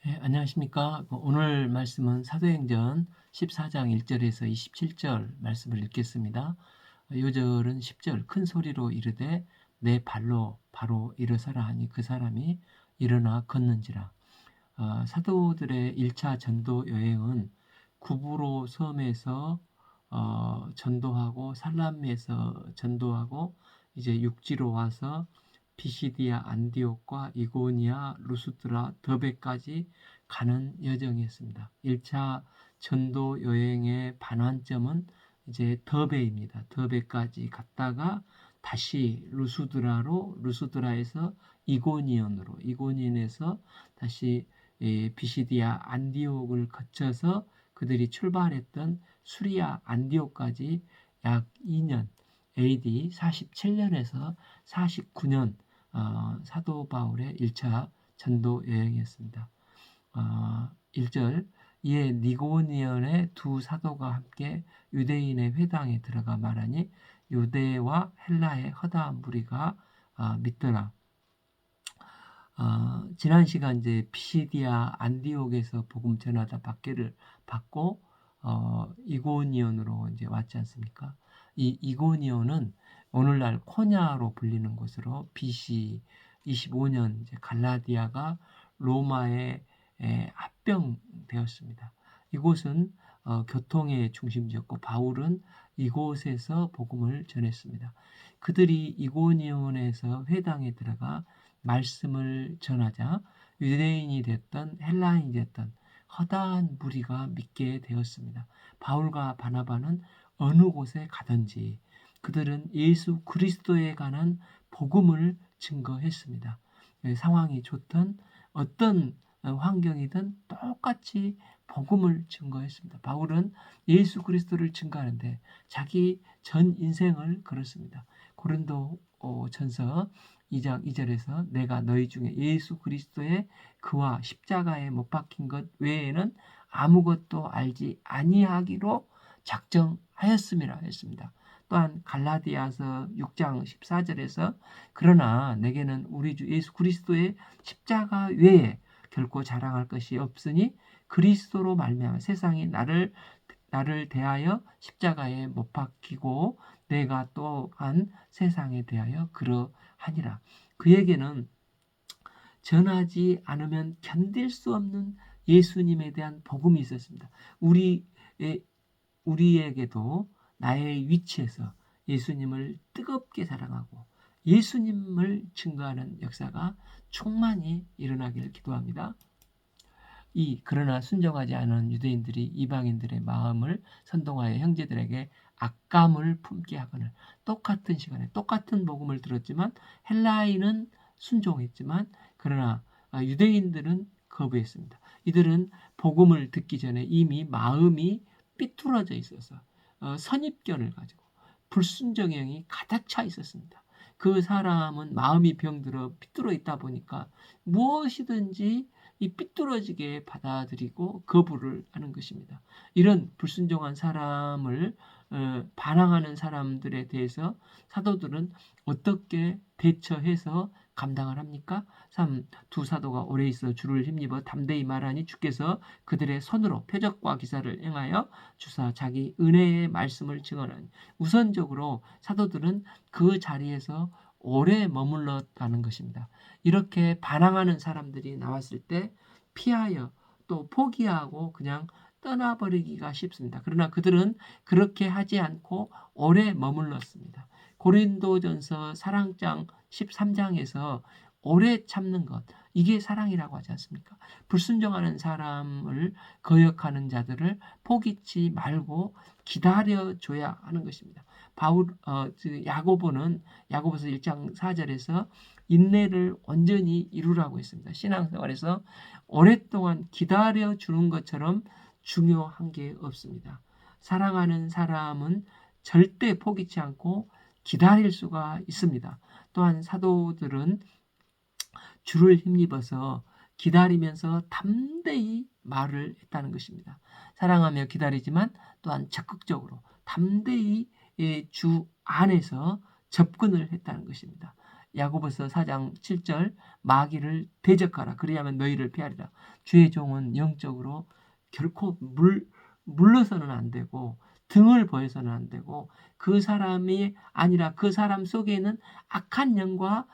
예, 안녕하십니까. 오늘 말씀은 사도행전 14장 1절에서 27절 말씀을 읽겠습니다. 요절은 10절 큰 소리로 이르되 내 발로 바로 일어서라 하니 그 사람이 일어나 걷는지라. 사도들의 1차 전도 여행은 구브로 섬에서 전도하고 살람에서 전도하고 이제 육지로 와서 피시디아 안디옥과 이고니아 루스드라 더베까지 가는 여정이었습니다. 1차 전도 여행의 반환점은 이제 더베입니다. 더베까지 갔다가 다시 루스드라에서 이고니온에서 다시 비시디아 안디옥을 거쳐서 그들이 출발했던 수리아 안디옥까지 약 2년 AD 47년에서 49년 사도 바울의 1차 전도 여행이었습니다. 1절 이에 니고니온의 두 사도가 함께 유대인의 회당에 들어가 말하니 유대와 헬라의 허다한 무리가 믿더라. 지난 시간 이제 피시디아 안디옥에서 복음 전하다 박해를 받고 이고니온으로 이제 왔지 않습니까? 이 이고니온은 오늘날 코냐로 불리는 곳으로 BC 25년 이제 갈라디아가 로마에 합병되었습니다. 이곳은 교통의 중심지였고 바울은 이곳에서 복음을 전했습니다. 그들이 이고니온에서 회당에 들어가 말씀을 전하자 유대인이 됐던 헬라인이 됐던 허다한 무리가 믿게 되었습니다. 바울과 바나바는 어느 곳에 가든지 그들은 예수 그리스도에 관한 복음을 증거했습니다. 상황이 좋든 어떤 환경이든 똑같이 복음을 증거했습니다. 바울은 예수 그리스도를 증거하는데 자기 전 인생을 걸었습니다. 고린도 전서 2장 2절에서 내가 너희 중에 예수 그리스도의 그와 십자가에 못 박힌 것 외에는 아무것도 알지 아니하기로 작정하였음이라 했습니다. 또한 갈라디아서 6장 14절에서 그러나 내게는 우리 주 예수 그리스도의 십자가 외에 결코 자랑할 것이 없으니 그리스도로 말미암아 세상이 나를 대하여 십자가에 못 박히고 내가 또한 세상에 대하여 그러하니라. 그에게는 전하지 않으면 견딜 수 없는 예수님에 대한 복음이 있었습니다. 우리에게도 나의 위치에서 예수님을 뜨겁게 사랑하고 예수님을 증거하는 역사가 충만히 일어나기를 기도합니다. 그러나 순종하지 않은 유대인들이 이방인들의 마음을 선동하여 형제들에게 악감을 품게 하거늘. 똑같은 시간에 똑같은 복음을 들었지만 헬라인은 순종했지만 그러나 유대인들은 거부했습니다. 이들은 복음을 듣기 전에 이미 마음이 삐뚤어져 있어서 선입견을 가지고 불순종형이 가득 차 있었습니다. 그 사람은 마음이 병들어 삐뚤어 있다 보니까 무엇이든지 이 삐뚤어지게 받아들이고 거부를 하는 것입니다. 이런 불순종한 사람을 반항하는 사람들에 대해서 사도들은 어떻게 대처해서 감당을 합니까? 3. 두 사도가 오래 있어 주를 힘입어 담대히 말하니 주께서 그들의 손으로 표적과 기사를 행하여 주사 자기 은혜의 말씀을 증언하니. 우선적으로 사도들은 그 자리에서 오래 머물렀다는 것입니다. 이렇게 반항하는 사람들이 나왔을 때 피하여 또 포기하고 그냥 떠나버리기가 쉽습니다. 그러나 그들은 그렇게 하지 않고 오래 머물렀습니다. 고린도전서 사랑장 13장에서 오래 참는 것, 이게 사랑이라고 하지 않습니까? 불순종하는 사람을 거역하는 자들을 포기치 말고 기다려줘야 하는 것입니다. 야고보서 1장 4절에서 인내를 온전히 이루라고 했습니다. 신앙생활에서 오랫동안 기다려주는 것처럼 중요한 게 없습니다. 사랑하는 사람은 절대 포기치 않고 기다릴 수가 있습니다. 또한 사도들은 주를 힘입어서 기다리면서 담대히 말을 했다는 것입니다. 사랑하며 기다리지만 또한 적극적으로 담대히 주 안에서 접근을 했다는 것입니다. 야고보서 4장 7절 마귀를 대적하라. 그리하면 너희를 피하리라. 주의 종은 영적으로 결코 물러서는 안 되고 등을 보여서는 안 되고 그 사람이 아니라 그 사람 속에 있는 악한 영과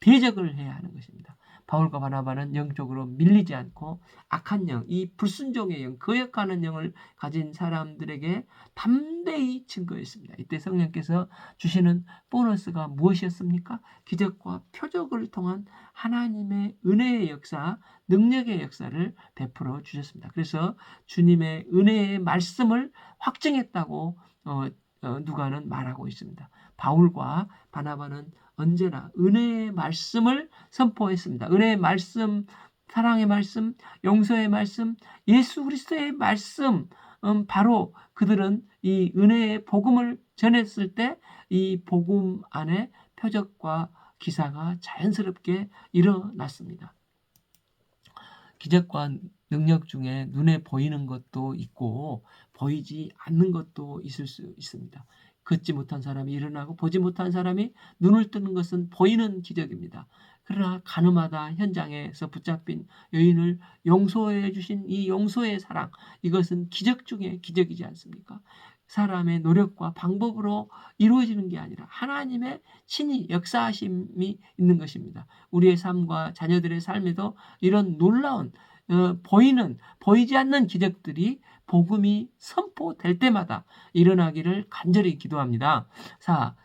대적을 해야 하는 것입니다. 바울과 바나바는 영적으로 밀리지 않고 악한 영, 이 불순종의 영, 거역하는 영을 가진 사람들에게 담대히 증거했습니다. 이때 성령께서 주시는 보너스가 무엇이었습니까? 기적과 표적을 통한 하나님의 은혜의 역사, 능력의 역사를 베풀어 주셨습니다. 그래서 주님의 은혜의 말씀을 확증했다고 누가는 말하고 있습니다. 바울과 바나바는 언제나 은혜의 말씀을 선포했습니다. 은혜의 말씀, 사랑의 말씀, 용서의 말씀, 예수 그리스도의 말씀, 바로 그들은 이 은혜의 복음을 전했을 때 이 복음 안에 표적과 기사가 자연스럽게 일어났습니다. 기적과 능력 중에 눈에 보이는 것도 있고 보이지 않는 것도 있을 수 있습니다. 걷지 못한 사람이 일어나고 보지 못한 사람이 눈을 뜨는 것은 보이는 기적입니다. 그러나 가늠하다 현장에서 붙잡힌 여인을 용서해 주신 이 용서의 사랑, 이것은 기적 중에 기적이지 않습니까? 사람의 노력과 방법으로 이루어지는 게 아니라 하나님의 친히 역사하심이 있는 것입니다. 우리의 삶과 자녀들의 삶에도 이런 놀라운 보이지 않는 기적들이 복음이 선포될 때마다 일어나기를 간절히 기도합니다.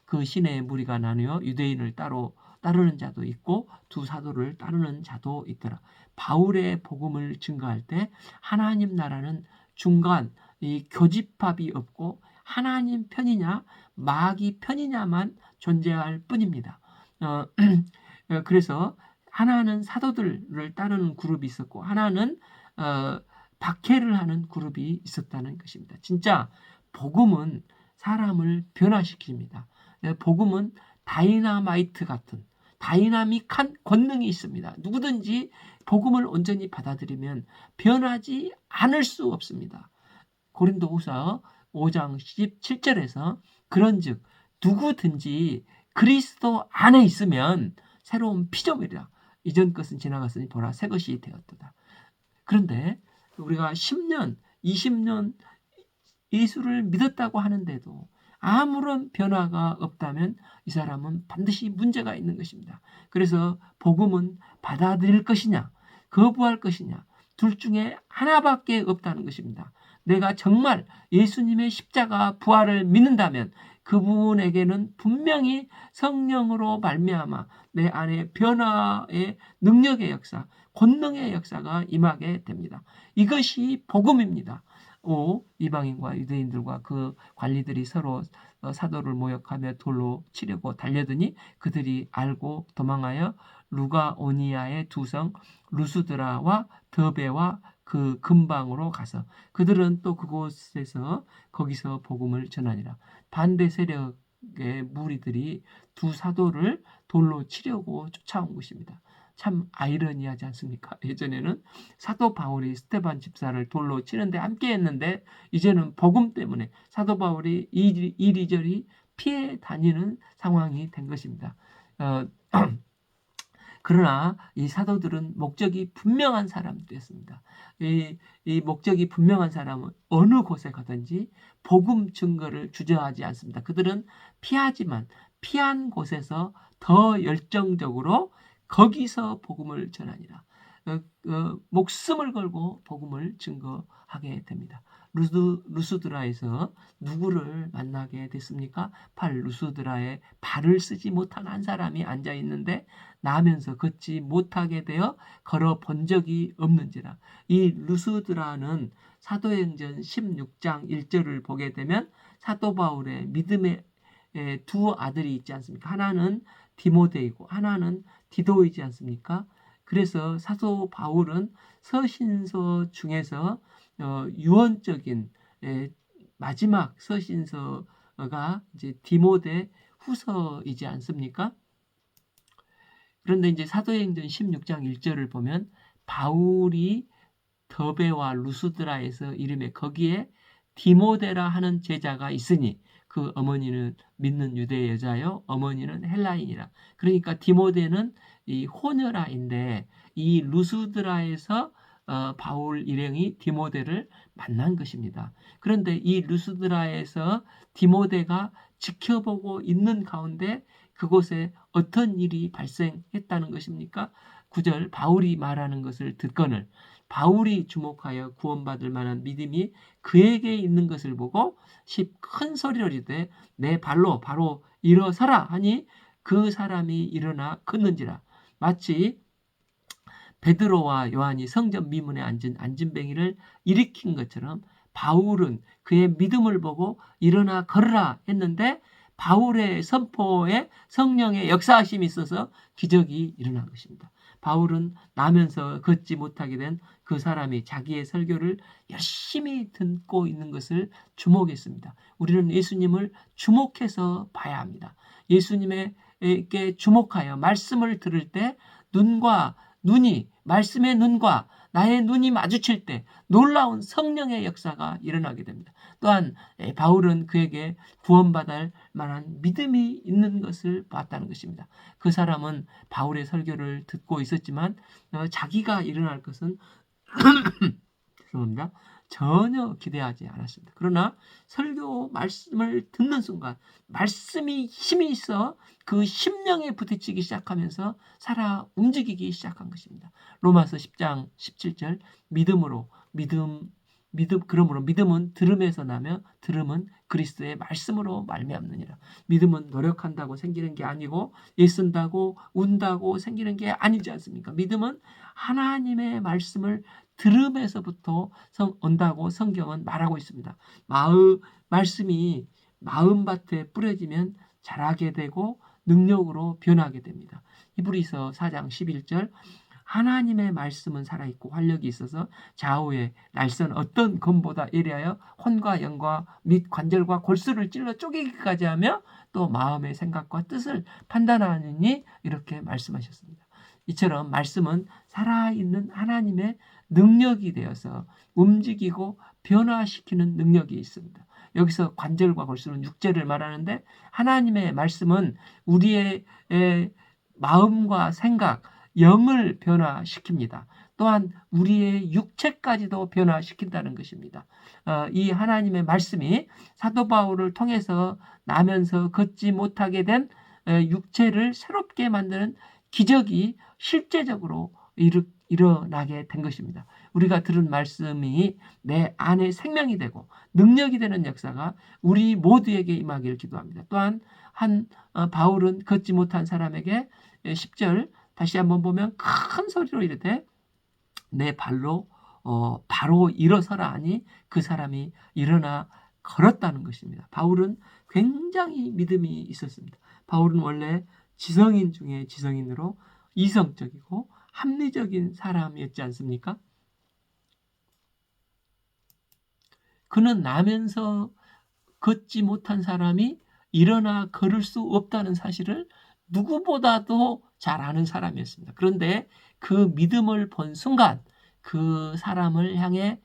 그 시내의 무리가 나뉘어 유대인을 따르는 자도 있고 두 사도를 따르는 자도 있더라. 바울의 복음을 증거할 때 하나님 나라는 중간 이 교집합이 없고 하나님 편이냐 마귀 편이냐만 존재할 뿐입니다. 그래서 하나는 사도들을 따르는 그룹이 있었고 하나는 박해를 하는 그룹이 있었다는 것입니다. 진짜 복음은 사람을 변화시킵니다. 복음은 다이나마이트 같은 다이나믹한 권능이 있습니다. 누구든지 복음을 온전히 받아들이면 변하지 않을 수 없습니다. 고린도후서 5장 17절에서 그런즉 누구든지 그리스도 안에 있으면 새로운 피조물이라. 이전 것은 지나갔으니 보라 새 것이 되었도다. 그런데 우리가 10년, 20년 예수를 믿었다고 하는데도 아무런 변화가 없다면 이 사람은 반드시 문제가 있는 것입니다. 그래서 복음은 받아들일 것이냐, 거부할 것이냐, 둘 중에 하나밖에 없다는 것입니다. 내가 정말 예수님의 십자가 부활을 믿는다면 그분에게는 분명히 성령으로 말미암아 내 안에 변화의 능력의 역사, 권능의 역사가 임하게 됩니다. 이것이 복음입니다. 이방인과 유대인들과 그 관리들이 서로 사도를 모욕하며 돌로 치려고 달려드니 그들이 알고 도망하여 루가오니아의 두 성 루스드라와 더베와 그 근방으로 가서 그들은 또 거기서 복음을 전하니라. 반대 세력의 무리들이 두 사도를 돌로 치려고 쫓아온 것입니다. 참 아이러니하지 않습니까? 예전에는 사도 바울이 스데반 집사를 돌로 치는데 함께 했는데 이제는 복음 때문에 사도 바울이 이리저리 피해 다니는 상황이 된 것입니다. 그러나 이 사도들은 목적이 분명한 사람들이었습니다. 이 목적이 분명한 사람은 어느 곳에 가든지 복음 증거를 주저하지 않습니다. 그들은 피하지만 피한 곳에서 더 열정적으로 거기서 복음을 전하니라. 목숨을 걸고 복음을 증거하게 됩니다. 루스드라에서 누구를 만나게 됐습니까? 루스드라에 발을 쓰지 못한 한 사람이 앉아 있는데 나면서 걷지 못하게 되어 걸어 본 적이 없는지라. 이 루스드라는 사도행전 16장 1절을 보게 되면 사도 바울의 믿음의 두 아들이 있지 않습니까? 하나는 디모데이고 하나는 디도이지 않습니까? 그래서 사도 바울은 서신서 중에서 유언적인 마지막 서신서가 이제 디모데 후서이지 않습니까? 그런데 이제 사도행전 16장 1절을 보면 바울이 더베와 루스드라에서 이름에 거기에 디모데라 하는 제자가 있으니 그 어머니는 믿는 유대 여자요, 어머니는 헬라인이라. 그러니까 디모데는 이 호녀라인데 이 루스드라에서 바울 일행이 디모데를 만난 것입니다. 그런데 이 루스드라에서 디모데가 지켜보고 있는 가운데 그곳에 어떤 일이 발생했다는 것입니까? 9절 바울이 말하는 것을 듣거늘 바울이 주목하여 구원받을 만한 믿음이 그에게 있는 것을 보고 큰 소리로 이르되 내 발로 바로 일어서라 하니 그 사람이 일어나 걷는지라. 마치 베드로와 요한이 성전 미문에 앉은 안진뱅이를 일으킨 것처럼 바울은 그의 믿음을 보고 일어나 걸으라 했는데 바울의 선포에 성령의 역사하심이 있어서 기적이 일어난 것입니다. 바울은 나면서 걷지 못하게 된 그 사람이 자기의 설교를 열심히 듣고 있는 것을 주목했습니다. 우리는 예수님을 주목해서 봐야 합니다. 예수님에게 주목하여 말씀을 들을 때 말씀의 눈과 나의 눈이 마주칠 때 놀라운 성령의 역사가 일어나게 됩니다. 또한 바울은 그에게 구원받을 만한 믿음이 있는 것을 봤다는 것입니다. 그 사람은 바울의 설교를 듣고 있었지만 자기가 일어날 것은 죄송합니다. 전혀 기대하지 않았습니다. 그러나 설교 말씀을 듣는 순간 말씀이 힘이 있어 그 심령에 부딪히기 시작하면서 살아 움직이기 시작한 것입니다. 로마서 10장 17절 그러므로 믿음은 들음에서 나며 들음은 그리스도의 말씀으로 말미암느니라. 믿음은 노력한다고 생기는 게 아니고 애쓴다고 운다고 생기는 게 아니지 않습니까? 믿음은 하나님의 말씀을 들음에서부터 온다고 성경은 말하고 있습니다. 말씀이 마음밭에 뿌려지면 자라게 되고 능력으로 변하게 됩니다. 히브리서 4장 11절 하나님의 말씀은 살아있고 활력이 있어서 좌우에 날선 어떤 검보다 예리하여 혼과 영과 및 관절과 골수를 찔러 쪼개기까지 하며 또 마음의 생각과 뜻을 판단하느니 이렇게 말씀하셨습니다. 이처럼 말씀은 살아있는 하나님의 능력이 되어서 움직이고 변화시키는 능력이 있습니다. 여기서 관절과 골수는 육체를 말하는데 하나님의 말씀은 우리의 마음과 생각, 영을 변화시킵니다. 또한 우리의 육체까지도 변화시킨다는 것입니다. 이 하나님의 말씀이 사도 바울을 통해서 나면서 걷지 못하게 된 육체를 새롭게 만드는 기적이 실제적으로 일어나게 된 것입니다. 우리가 들은 말씀이 내 안에 생명이 되고 능력이 되는 역사가 우리 모두에게 임하기를 기도합니다. 또한 바울은 걷지 못한 사람에게 10절 다시 한번 보면 큰 소리로 이르되 내 발로 바로 일어서라 하니 그 사람이 일어나 걸었다는 것입니다. 바울은 굉장히 믿음이 있었습니다. 바울은 원래 지성인 중에 지성인으로 이성적이고 합리적인 사람이었지 않습니까? 그는 나면서 걷지 못한 사람이 일어나 걸을 수 없다는 사실을 누구보다도 잘 아는 사람이었습니다. 그런데 그 믿음을 본 순간 그 사람을 향해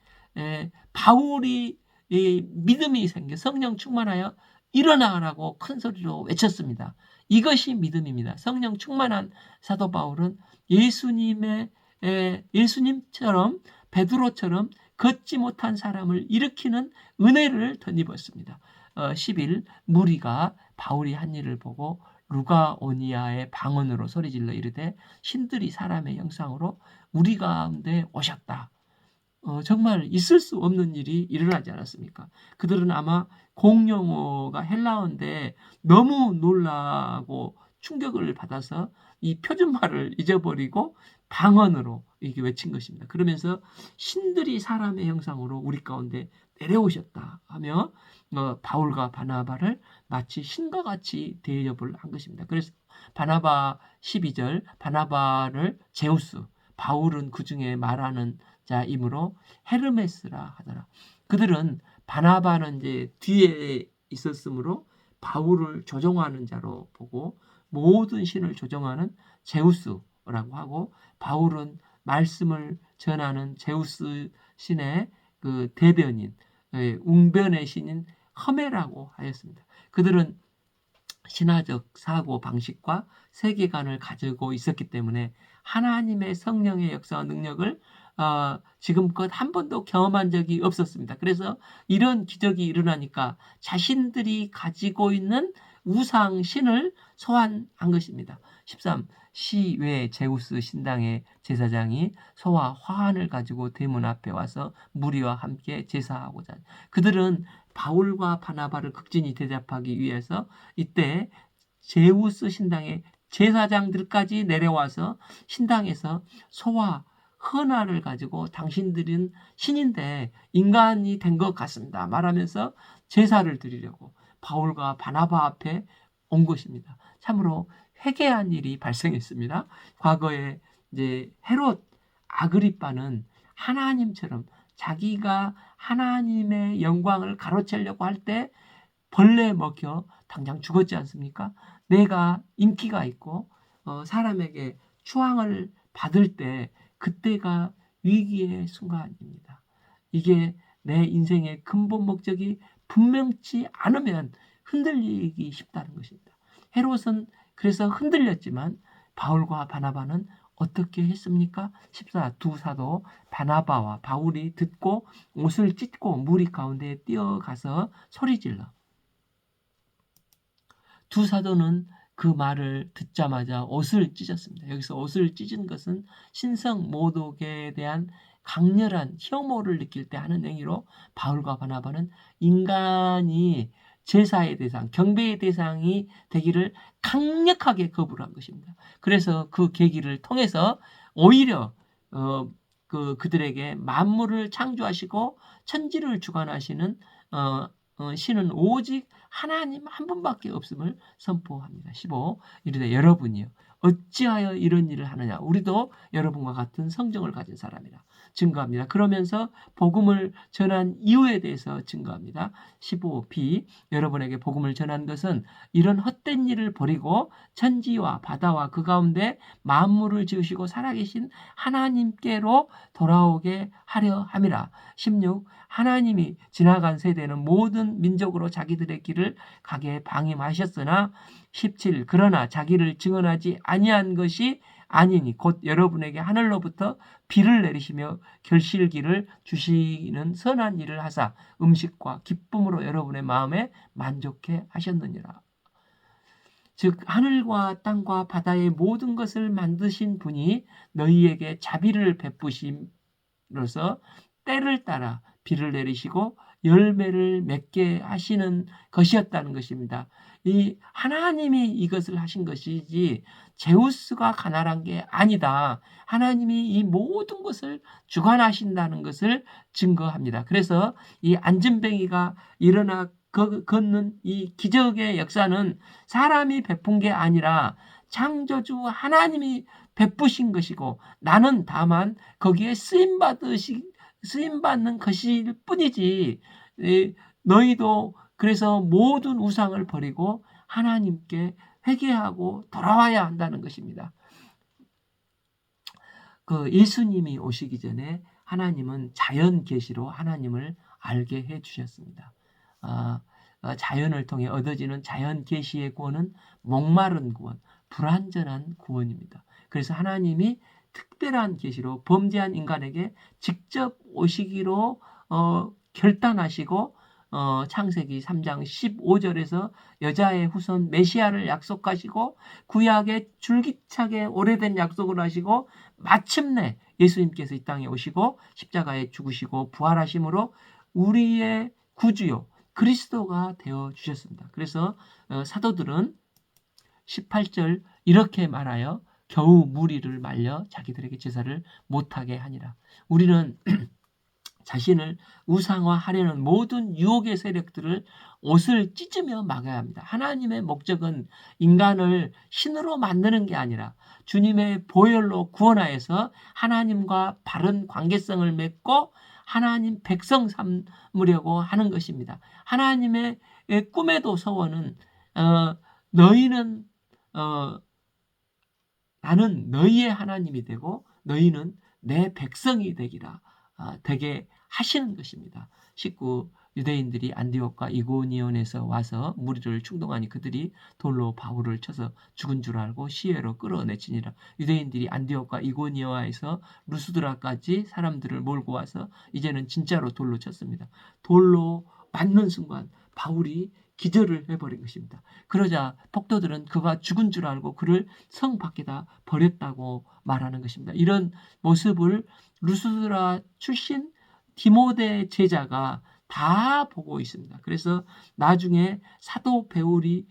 바울이 믿음이 생겨 성령 충만하여 일어나라고 큰 소리로 외쳤습니다. 이것이 믿음입니다. 성령 충만한 사도 바울은 예수님처럼 베드로처럼 걷지 못한 사람을 일으키는 은혜를 덧입었습니다. 10일 무리가 바울이 한 일을 보고 루가오니아의 방언으로 소리질러 이르되 신들이 사람의 형상으로 우리 가운데 오셨다. 정말 있을 수 없는 일이 일어나지 않았습니까? 그들은 아마 공용어가 헬라어인데 너무 놀라고 충격을 받아서 이 표준말을 잊어버리고 방언으로 이게 외친 것입니다. 그러면서 신들이 사람의 형상으로 우리 가운데 내려오셨다 하며 바울과 바나바를 마치 신과 같이 대접을 한 것입니다. 그래서 바나바 12절 바나바를 제우스, 바울은 그 중에 말하는 자이므로 헤르메스라 하더라. 그들은 바나바는 이제 뒤에 있었으므로 바울을 조종하는 자로 보고 모든 신을 조종하는 제우스라고 하고 바울은 말씀을 전하는 제우스 신의 그 대변인, 웅변의 신인 험해라고 하였습니다. 그들은 신화적 사고 방식과 세계관을 가지고 있었기 때문에 하나님의 성령의 역사와 능력을 지금껏 한 번도 경험한 적이 없었습니다. 그래서 이런 기적이 일어나니까 자신들이 가지고 있는 우상 신을 소환한 것입니다. 13. 시외 제우스 신당의 제사장이 소와 화환을 가지고 대문 앞에 와서 무리와 함께 제사하고자. 그들은 바울과 바나바를 극진히 대접하기 위해서 이때 제우스 신당의 제사장들까지 내려와서 신당에서 소와 헌화를 가지고 당신들은 신인데 인간이 된 것 같습니다 말하면서 제사를 드리려고 바울과 바나바 앞에 온 것입니다. 참으로 회개한 일이 발생했습니다. 과거에 이제 헤롯 아그리빠는 하나님처럼 자기가 하나님의 영광을 가로채려고 할 때 벌레에 먹혀 당장 죽었지 않습니까? 내가 인기가 있고 사람에게 추앙을 받을 때 그때가 위기의 순간입니다. 이게 내 인생의 근본 목적이 분명치 않으면 흔들리기 쉽다는 것입니다. 헤롯은 그래서 흔들렸지만 바울과 바나바는 어떻게 했습니까? 14. 두 사도 바나바와 바울이 듣고 옷을 찢고 무리 가운데에 뛰어가서 소리질러. 두 사도는 그 말을 듣자마자 옷을 찢었습니다. 여기서 옷을 찢은 것은 신성 모독에 대한 강렬한 혐오를 느낄 때 하는 행위로 바울과 바나바는 인간이 제사의 대상, 경배의 대상이 되기를 강력하게 거부를 한 것입니다. 그래서 그 계기를 통해서 오히려 그들에게 만물을 창조하시고 천지를 주관하시는 신은 오직 하나님 한 분밖에 없음을 선포합니다. 15. 이르되 여러분이요 어찌하여 이런 일을 하느냐. 우리도 여러분과 같은 성정을 가진 사람이라 증거합니다. 그러면서 복음을 전한 이유에 대해서 증거합니다. 15b. 여러분에게 복음을 전한 것은 이런 헛된 일을 버리고 천지와 바다와 그 가운데 만물을 지으시고 살아계신 하나님께로 돌아오게 하려 함이라. 16. 하나님이 지나간 세대는 모든 민족으로 자기들의 길을 가게 방임하셨으나 17. 그러나 자기를 증언하지 아니한 것이 아니니 곧 여러분에게 하늘로부터 비를 내리시며 결실기를 주시는 선한 일을 하사 음식과 기쁨으로 여러분의 마음에 만족해 하셨느니라. 즉 하늘과 땅과 바다의 모든 것을 만드신 분이 너희에게 자비를 베푸심으로써 때를 따라 비를 내리시고 열매를 맺게 하시는 것이었다는 것입니다. 이 하나님이 이것을 하신 것이지 제우스가 가난한 게 아니다. 하나님이 이 모든 것을 주관하신다는 것을 증거합니다. 그래서 이 안전뱅이가 일어나 걷는 이 기적의 역사는 사람이 베푼 게 아니라 창조주 하나님이 베푸신 것이고 나는 다만 거기에 쓰임받는 것일 뿐이지 너희도 그래서 모든 우상을 버리고 하나님께 회개하고 돌아와야 한다는 것입니다. 예수님이 오시기 전에 하나님은 자연 계시로 하나님을 알게 해 주셨습니다. 자연을 통해 얻어지는 자연 계시의 구원은 목마른 구원, 불완전한 구원입니다. 그래서 하나님이 특별한 계시로 범죄한 인간에게 직접 오시기로 결단하시고 창세기 3장 15절에서 여자의 후손 메시아를 약속하시고 구약에 줄기차게 오래된 약속을 하시고 마침내 예수님께서 이 땅에 오시고 십자가에 죽으시고 부활하심으로 우리의 구주요 그리스도가 되어 주셨습니다. 그래서 사도들은 18절 이렇게 말하여 겨우 무리를 말려 자기들에게 제사를 못하게 하니라. 우리는 자신을 우상화하려는 모든 유혹의 세력들을 옷을 찢으며 막아야 합니다. 하나님의 목적은 인간을 신으로 만드는 게 아니라 주님의 보혈로 구원하여서 하나님과 바른 관계성을 맺고 하나님 백성 삼으려고 하는 것입니다. 하나님의 꿈에도 소원은 너희는 나는 너희의 하나님이 되고 너희는 내 백성이 되기라 되게 하시는 것입니다. 19 유대인들이 안디옥과 이고니온에서 와서 무리를 충동하니 그들이 돌로 바울을 쳐서 죽은 줄 알고 시외로 끌어내치니라. 유대인들이 안디옥과 이고니온에서 루스드라까지 사람들을 몰고 와서 이제는 진짜로 돌로 쳤습니다. 돌로 맞는 순간 바울이 기절을 해버린 것입니다. 그러자 폭도들은 그가 죽은 줄 알고 그를 성 밖에다 버렸다고 말하는 것입니다. 이런 모습을 루스드라 출신 디모데 제자가 다 보고 있습니다. 그래서 나중에 사도 바울이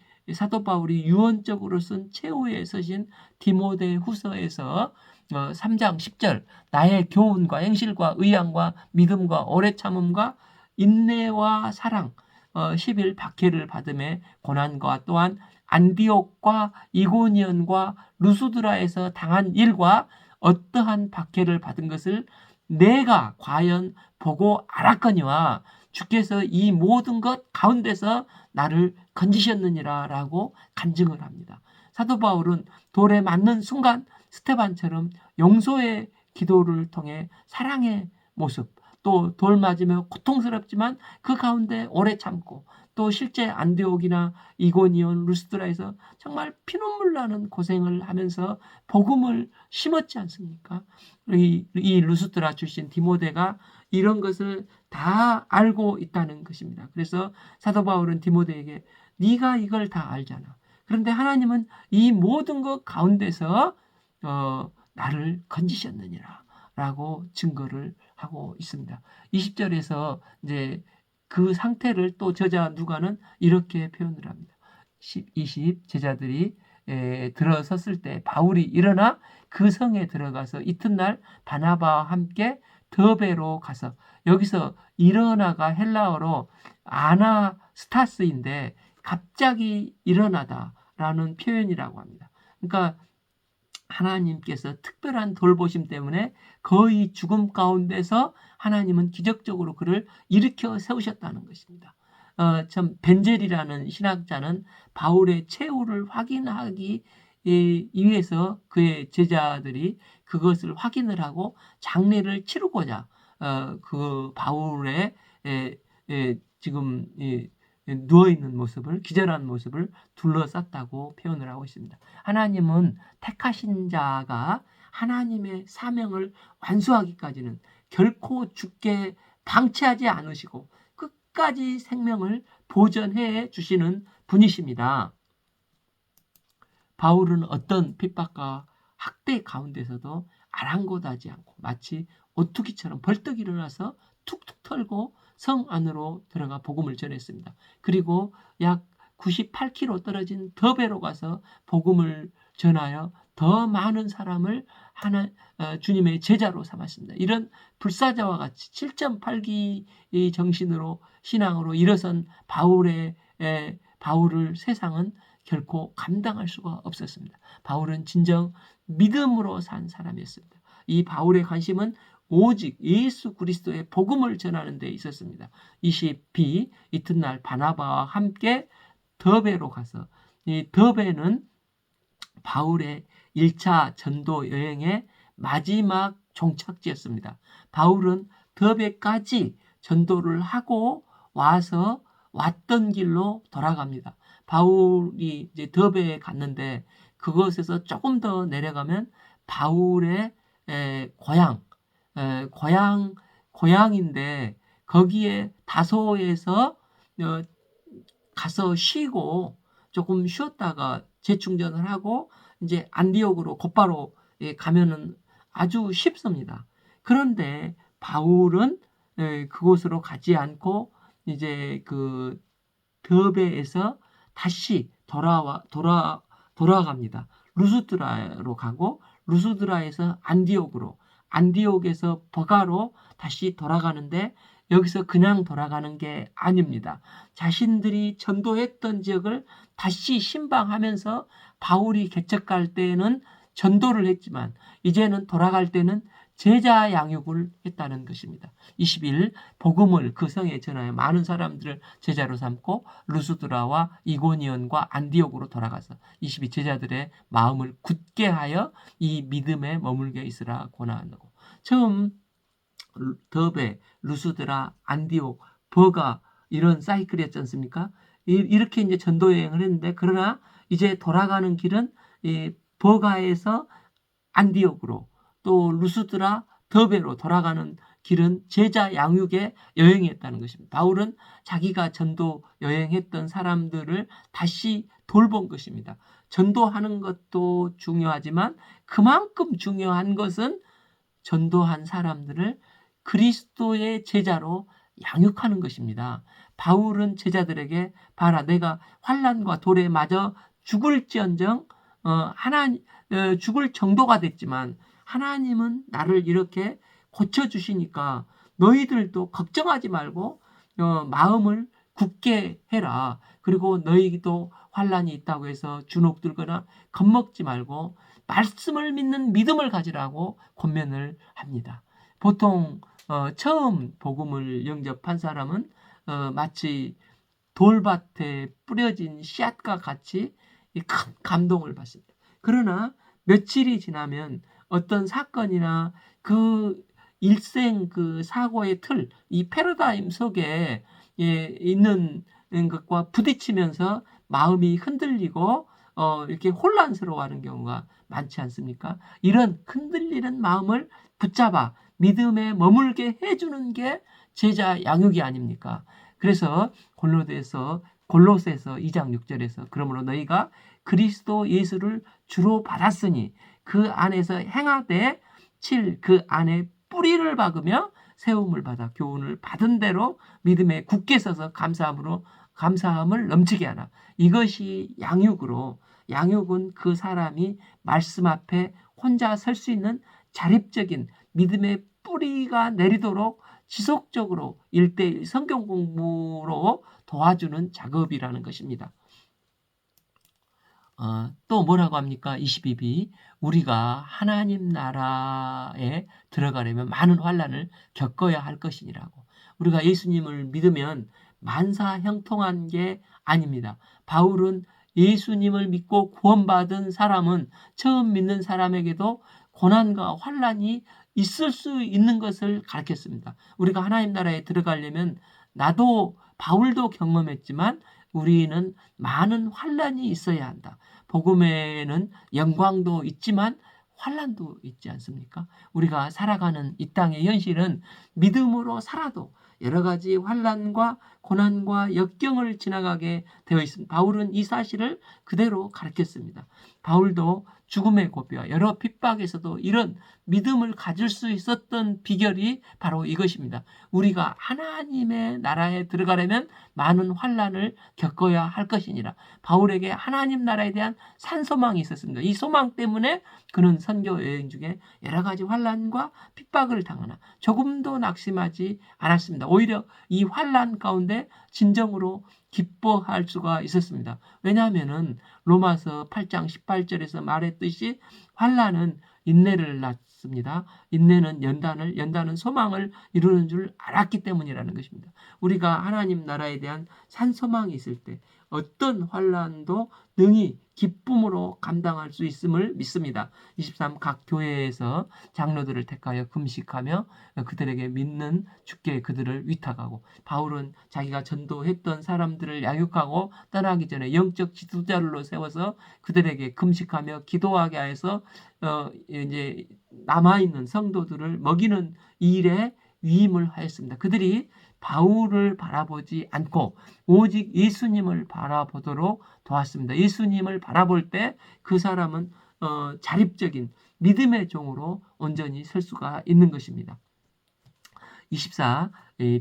유언적으로 쓴 최후의 서신 디모데 후서에서 3장 10절 나의 교훈과 행실과 의향과 믿음과 오래 참음과 인내와 사랑 10일 박해를 받음에 고난과 또한 안디옥과 이고니온과 루스드라에서 당한 일과 어떠한 박해를 받은 것을 내가 과연 보고 알았거니와 주께서 이 모든 것 가운데서 나를 건지셨느니라 라고 간증을 합니다. 사도 바울은 돌에 맞는 순간 스테반처럼 용서의 기도를 통해 사랑의 모습, 또 돌 맞으며 고통스럽지만 그 가운데 오래 참고 또 실제 안디옥이나 이고니온, 루스드라에서 정말 피눈물 나는 고생을 하면서 복음을 심었지 않습니까? 이 루스드라 출신 디모데가 이런 것을 다 알고 있다는 것입니다. 그래서 사도 바울은 디모데에게 네가 이걸 다 알잖아. 그런데 하나님은 이 모든 것 가운데서 나를 건지셨느니라 라고 증거를 하고 있습니다. 20절에서 이제 그 상태를 또 저자 누가는 이렇게 표현을 합니다. 20 제자들이 들어섰을 때 바울이 일어나 그 성에 들어가서 이튿날 바나바와 함께 더베로 가서 여기서 일어나가 헬라어로 아나스타스인데 갑자기 일어나다라는 표현이라고 합니다. 그러니까 하나님께서 특별한 돌보심 때문에 거의 죽음 가운데서 하나님은 기적적으로 그를 일으켜 세우셨다는 것입니다. 참 벤젤이라는 신학자는 바울의 최후를 확인하기 위해서 그의 제자들이 그것을 확인을 하고 장례를 치르고자 그 바울의 지금 누워있는 모습을, 기절한 모습을 둘러쌌다고 표현을 하고 있습니다. 하나님은 택하신 자가 하나님의 사명을 완수하기까지는 결코 죽게 방치하지 않으시고 끝까지 생명을 보전해 주시는 분이십니다. 바울은 어떤 핍박과 학대 가운데서도 아랑곳하지 않고 마치 오뚜기처럼 벌떡 일어나서 툭툭 털고 성 안으로 들어가 복음을 전했습니다. 그리고 약 98km 떨어진 더베로 가서 복음을 전하여 더 많은 사람을 주님의 제자로 삼았습니다. 이런 불사자와 같이 7.8기 정신으로 신앙으로 일어선 바울을 세상은 결코 감당할 수가 없었습니다. 바울은 진정 믿음으로 산 사람이었습니다. 이 바울의 관심은 오직 예수 그리스도의 복음을 전하는 데 있었습니다. 20b 이튿날 바나바와 함께 더베로 가서 이 더베는 바울의 1차 전도 여행의 마지막 종착지였습니다. 바울은 더베까지 전도를 하고 와서 왔던 길로 돌아갑니다. 바울이 이제 더베에 갔는데 그것에서 조금 더 내려가면 바울의 고향인데 거기에 다소에서 가서 쉬고 조금 쉬었다가 재충전을 하고 이제 안디옥으로 곧바로 가면은 아주 쉽습니다. 그런데 바울은 그곳으로 가지 않고 이제 그 더베에서 다시 돌아갑니다. 루스드라로 가고 루스드라에서 안디옥에서 버가로 다시 돌아가는데 여기서 그냥 돌아가는 게 아닙니다. 자신들이 전도했던 지역을 다시 신방하면서 바울이 개척할 때에는 전도를 했지만 이제는 돌아갈 때는 제자 양육을 했다는 것입니다. 21 복음을 그 성에 전하여 많은 사람들을 제자로 삼고 루스드라와 이고니온과 안디옥으로 돌아가서 22 제자들의 마음을 굳게 하여 이 믿음에 머물게 있으라 권하고 처음 더베, 루스드라, 안디옥, 버가 이런 사이클이었지 않습니까? 이렇게 이제 전도 여행을 했는데 그러나 이제 돌아가는 길은 이 버가에서 안디옥으로 또 루스드라, 더베로 돌아가는 길은 제자 양육의 여행이었다는 것입니다. 바울은 자기가 전도 여행했던 사람들을 다시 돌본 것입니다. 전도하는 것도 중요하지만 그만큼 중요한 것은 전도한 사람들을 그리스도의 제자로 양육하는 것입니다. 바울은 제자들에게 봐라 내가 환난과 돌에 맞아 죽을지언정 죽을 정도가 됐지만 하나님은 나를 이렇게 고쳐주시니까 너희들도 걱정하지 말고 마음을 굳게 해라. 그리고 너희도 환난이 있다고 해서 주눅들거나 겁먹지 말고 말씀을 믿는 믿음을 가지라고 권면을 합니다. 보통 처음 복음을 영접한 사람은 마치 돌밭에 뿌려진 씨앗과 같이 큰 감동을 받습니다. 그러나 며칠이 지나면 어떤 사건이나 그 일생 그 사고의 틀, 이 패러다임 속에 있는 것과 부딪히면서 마음이 흔들리고 이렇게 혼란스러워하는 경우가 많지 않습니까? 이런 흔들리는 마음을 붙잡아 믿음에 머물게 해주는 게 제자 양육이 아닙니까? 그래서 골로새서 2장 6절에서 그러므로 너희가 그리스도 예수를 주로 받았으니 그 안에서 행하되 7 그 안에 뿌리를 박으며 세움을 받아 교훈을 받은 대로 믿음에 굳게 서서 감사함을 넘치게 하라. 이것이 양육으로 양육은 그 사람이 말씀 앞에 혼자 설 수 있는 자립적인 믿음의 뿌리가 내리도록 지속적으로 1:1 성경 공부로 도와주는 작업이라는 것입니다. 또 뭐라고 합니까? 22비 우리가 하나님 나라에 들어가려면 많은 환난을 겪어야 할 것이니라고. 우리가 예수님을 믿으면 만사형통한 게 아닙니다. 바울은 예수님을 믿고 구원받은 사람은 처음 믿는 사람에게도 고난과 환난이 있을 수 있는 것을 가르쳤습니다. 우리가 하나님 나라에 들어가려면 나도 바울도 경험했지만 우리는 많은 환난이 있어야 한다. 복음에는 영광도 있지만 환난도 있지 않습니까? 우리가 살아가는 이 땅의 현실은 믿음으로 살아도 여러 가지 환난과 고난과 역경을 지나가게 되어 있습니다. 바울은 이 사실을 그대로 가르쳤습니다. 바울도 죽음의 고비와 여러 핍박에서도 이런 믿음을 가질 수 있었던 비결이 바로 이것입니다. 우리가 하나님의 나라에 들어가려면 많은 환난을 겪어야 할 것이니라. 바울에게 하나님 나라에 대한 산소망이 있었습니다. 이 소망 때문에 그는 선교 여행 중에 여러 가지 환난과 핍박을 당하나 조금도 낙심하지 않았습니다. 오히려 이 환난 가운데 진정으로 기뻐할 수가 있었습니다. 왜냐하면은 로마서 8장 18절에서 말했듯이 환난은 인내를 낳습니다. 인내는 연단은 소망을 이루는 줄 알았기 때문이라는 것입니다. 우리가 하나님 나라에 대한 산소망이 있을 때 어떤 환난도 능히 기쁨으로 감당할 수 있음을 믿습니다. 23 각 교회에서 장로들을 택하여 금식하며 그들에게 믿는 주께 그들을 위탁하고 바울은 자기가 전도했던 사람들을 양육하고 떠나기 전에 영적 지도자로 세워서 그들에게 금식하며 기도하게 해서 이제 남아있는 성도들을 먹이는 일에 위임을 하였습니다. 그들이 바울을 바라보지 않고 오직 예수님을 바라보도록 도왔습니다. 예수님을 바라볼 때 그 사람은 자립적인 믿음의 종으로 온전히 설 수가 있는 것입니다. 24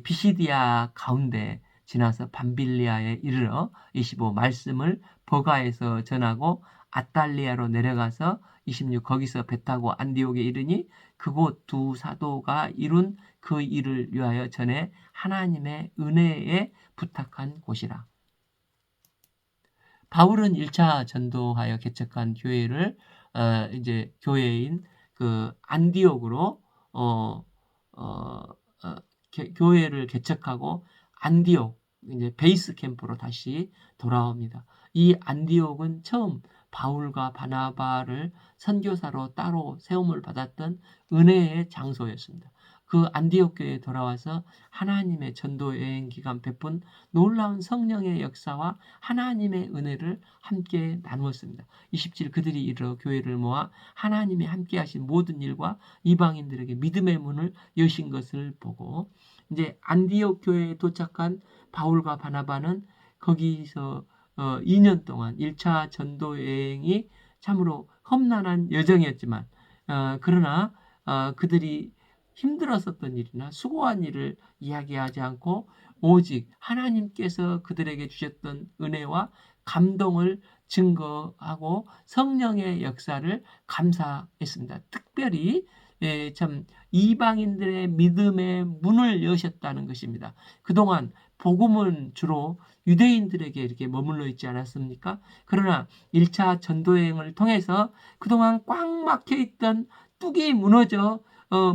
비시디아 가운데 지나서 밤빌리아에 이르러 25 말씀을 버가에서 전하고 아탈리아로 내려가서 26 거기서 배 타고 안디옥에 이르니 그곳 두 사도가 이룬 그 일을 위하여 전에 하나님의 은혜에 부탁한 곳이라. 바울은 1차 전도하여 개척한 교회를 이제 교회인 그 안디옥으로 교회를 개척하고 안디옥 이제 베이스 캠프로 다시 돌아옵니다. 이 안디옥은 처음 바울과 바나바를 선교사로 따로 세움을 받았던 은혜의 장소였습니다. 그 안디옥 교회에 돌아와서 하나님의 전도 여행 기간 베푼 놀라운 성령의 역사와 하나님의 은혜를 함께 나누었습니다. 27 그들이 이르러 교회를 모아 하나님이 함께 하신 모든 일과 이방인들에게 믿음의 문을 여신 것을 보고, 이제 안디옥 교회에 도착한 바울과 바나바는 거기서 2년 동안 1차 전도 여행이 참으로 험난한 여정이었지만, 그러나 그들이 힘들었었던 일이나 수고한 일을 이야기하지 않고 오직 하나님께서 그들에게 주셨던 은혜와 감동을 증거하고 성령의 역사를 감사했습니다. 특별히 참 이방인들의 믿음의 문을 여셨다는 것입니다. 그동안 복음은 주로 유대인들에게 이렇게 머물러 있지 않았습니까? 그러나 1차 전도여행을 통해서 그동안 꽉 막혀 있던 뚝이 무너져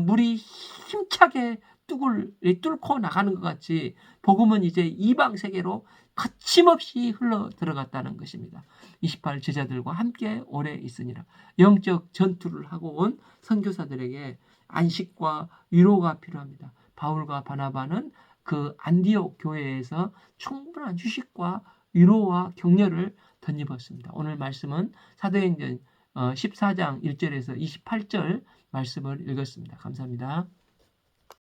물이 힘차게 뚝을 뚫고 나가는 것 같이 복음은 이제 이방 세계로 거침없이 흘러 들어갔다는 것입니다. 28 제자들과 함께 오래 있으니라. 영적 전투를 하고 온 선교사들에게 안식과 위로가 필요합니다. 바울과 바나바는 그 안디옥 교회에서 충분한 휴식과 위로와 격려를 덧입었습니다. 오늘 말씀은 사도행전 14장 1절에서 28절 말씀을 읽었습니다. 감사합니다.